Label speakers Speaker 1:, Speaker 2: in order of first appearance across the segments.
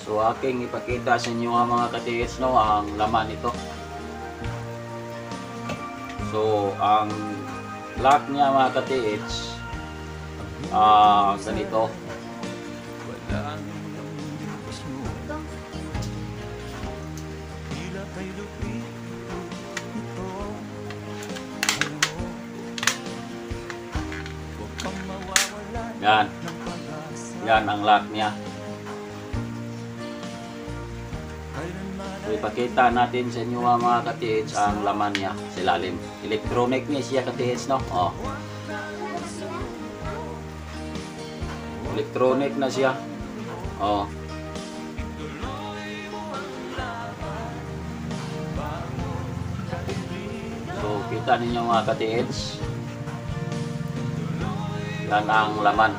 Speaker 1: So aking ipakita sa inyo mga ka-TH, no, ang laman nito. So ang lock niya mga ka-TH, ganito. Yan. Yan ang lock niya. So, ipakita natin sa inyo mga ka-TH ang laman niya sa ilalim. Electronic niya siya ka-TH, no? Oh. Electronic na siya. Oh. So, kita ninyo mga ka-TH. Yan ang laman.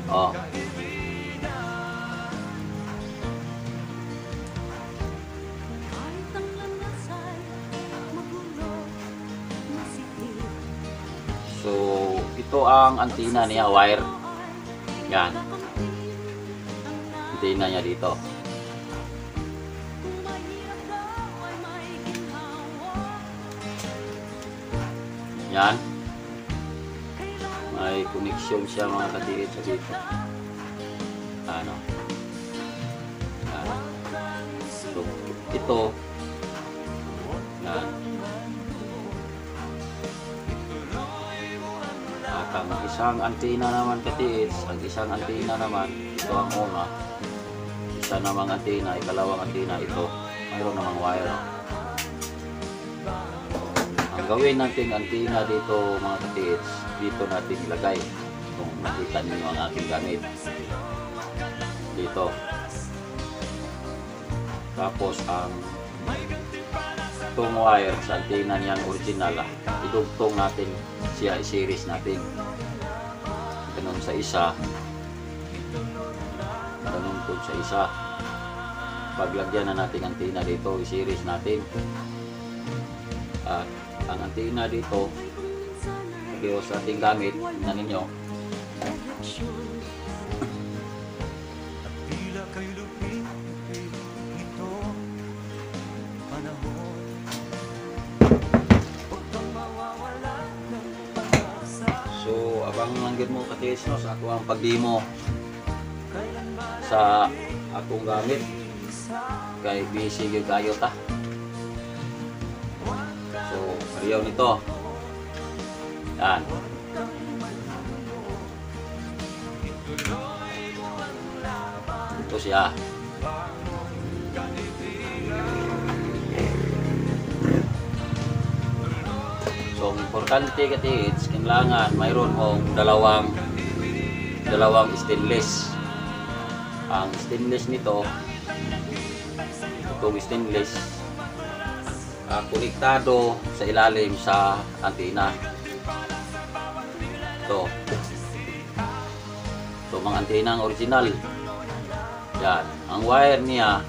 Speaker 1: Oh. So, ito ang antenna niya, wire. Yan. Antenna niya dito. Yan. May connection siya mga ka-TH sa dito. Ano? Yan. So, ito. Yan. At ang isang antenna naman ka-TH, ang isang antenna naman, ito ang una. Isa namang antenna, ikalawang antenna, ito. Mayroon namang wire. Ang gawin natin antenna dito mga ka-TH, dito natin ilagay. Kung nakita niyo ang aking gamit. Dito. Tapos ang itong wire sa antenna niyang original, idugtong natin siya, i-series natin. Ganun sa isa. Ganun po sa isa. Paglagyan na natin antenna dito, i-series natin. At ang antenna dito, pero sa ating gamit, tingnan ninyo. So, abang langgit mo ka-TH, no, sa ako ang pag-demo sa akong gamit. Kay busy yung kayo ta. So, ariyaw nito. Yan. Ito siya. So, importante ka-TH, kailangan mayroon mong dalawang stainless. Ang stainless nito, itong stainless, konektado sa ilalim sa antenna. Ito mga antenna ang original. Yan. Ang wire niya,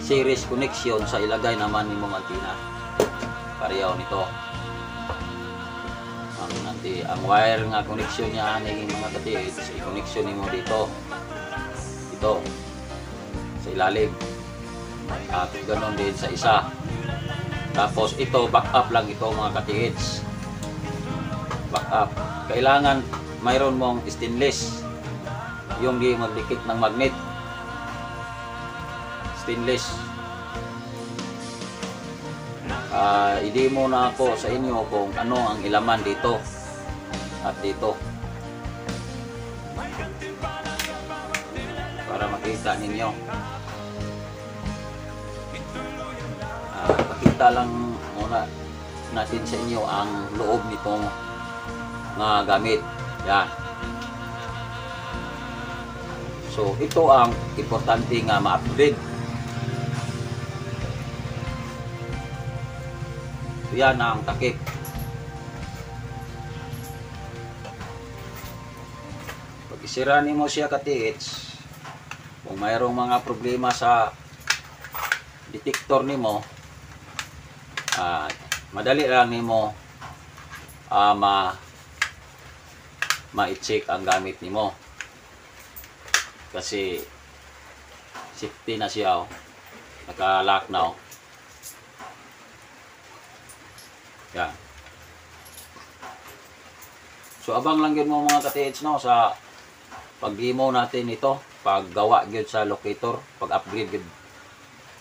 Speaker 1: series connection sa ilagay naman ni mong antenna. Pareho nito. Ang wire nga connection niya naging mga ka-TH, i-connection mo dito. Ito. Sa ilalim. At ganoon din sa isa. Tapos ito, back up lang ito mga ka-TH. Back up. Kailangan mayroon mong stainless. Yung di magdikit ng magnet. Stainless. I-demo na ako sa inyo kung ano ang ilaman dito. At dito. Para makita ninyo. Pakita lang muna natin sa inyo ang loob nitong nga gamit. Yan. So ito ang importante nga ma-upgrade. Yan ang takip. Pag isira nimo siya ka-TH, kung mayroong mga problema sa detector nimo, madali lang nimo ma-check ang gamit nimo. kasi safety na siya, oh. Naka-lock na, oh. Yan. So abang lang yun mo mga ka-TH, no, sa pag-demo natin ito, paggawa gyud sa locator, pag-upgrade gyud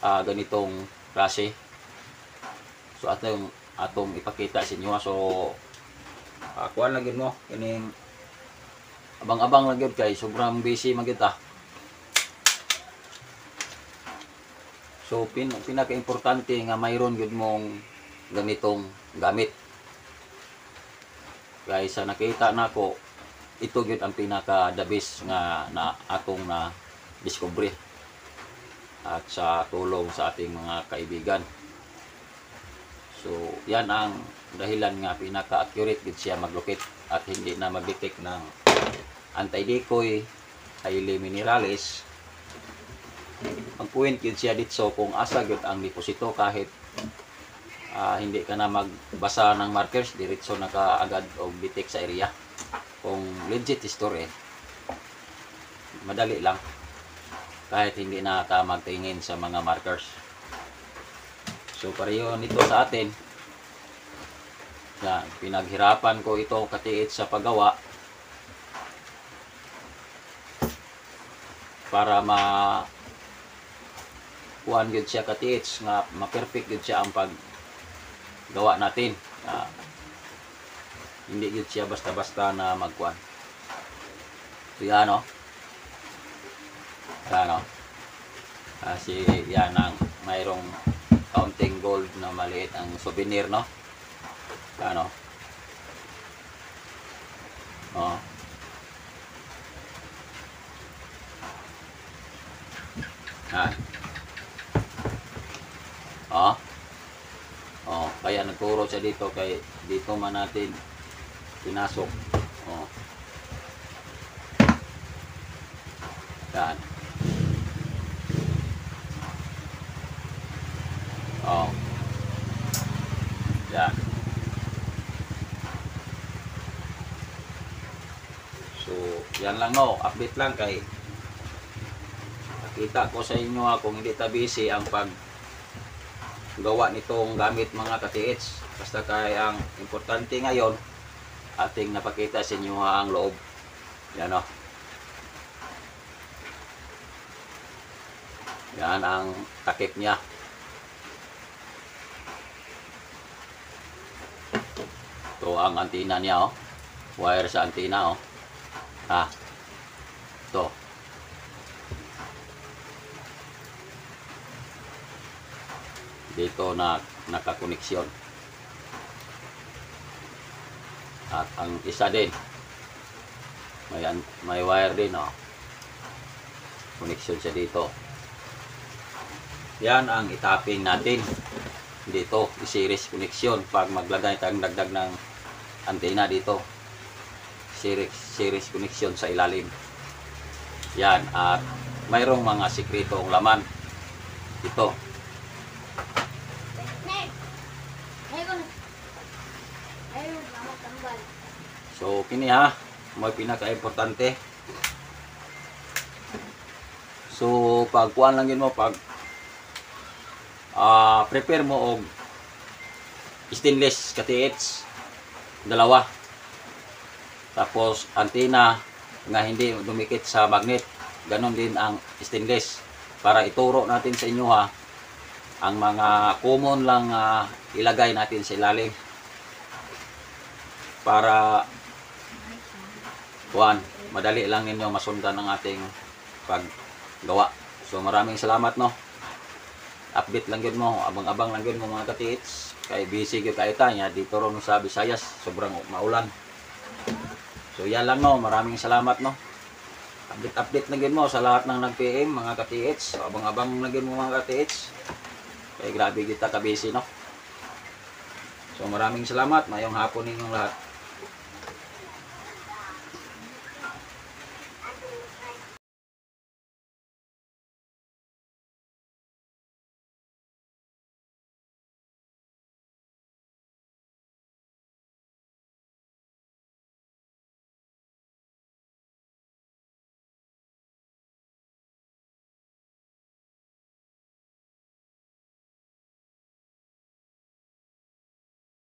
Speaker 1: ganitong klase. So atong ipakita sa inyo. So kuan lang gyud mo kining abang-abang lang gyud kay sobrang busy man gyud ta. So pinaka-importante nga mayroon gyud mong ganitong gamit. Kaya sa nakita nako, ito gyud ang pinaka the best nga na atong na discovery at sa tulong sa ating mga kaibigan. So yan ang dahilan nga pinaka-accurate gid siya maglocate at hindi na mag-detect ng anti-decoy, highly minerales. Ang point gid siya dito kung asa gid ang deposito, kahit hindi ka na magbasa ng markers, diretso na ka agad og detect sa area. Kung legit store, madali lang kahit hindi na ta magtingin sa mga markers. So pareho nito sa atin. Yan, pinaghirapan ko ito ka-TH sa paggawa para kuan gyud siya ka-TH nga ma-perfect gyud siya ang paggawa natin. Hindi gyud siya basta-basta na magkuan. So yan, no. Yan, no. Kasi yan ang mayroong counting gold na maliit ang souvenir, no. Yan, no. Oh. Yan. Oh. Oh, kaya nagturo siya dito, kay dito man natin pinasok. Oh. Yan. Oh. Yan. So, yan lang, no. Update lang kay nakita ko sa inyo kung hindi ta busy ang paggawa nitong gamit mga ka-TH. Basta kay ang importante ngayon ating napakita sa inyo ang loob. Yan, no. Yan ang takip niya. Ito ang antenna niya, oh. Wire sa antenna, oh. Ito. Dito na nakakoneksyon. At ang isa din, may wire din, oh. Koneksyon siya dito. Yan ang itapping natin dito, i-series connection. Pag maglagay tayong dagdag ng antena dito, series connection sa ilalim. Yan, at mayroong mga sikretong laman ito. So kini may pinaka-importante. So pagkuan lang yun mo, pag prepare mo og stainless ka-TH dalawa, tapos antena nga hindi dumikit sa magnet, ganon din ang stainless, para ituro natin sa inyo ang mga common lang ilagay natin sa ilalim para madali lang ninyo masundan ang ating paggawa. So maraming salamat, no. Update lang yun mo, abang-abang lang yun mo mga ka-TH, kay busy yun kayo tayo dito ron sa Visayas, sobrang maulan. So yan lang, no. Maraming salamat, no. Update lang yun mo sa lahat ng nag-PM mga ka-TH. So abang-abang lang yun mo mga ka-TH, kay grabe kita ka-busy, no. So maraming salamat, mayong hapon ninyong lahat.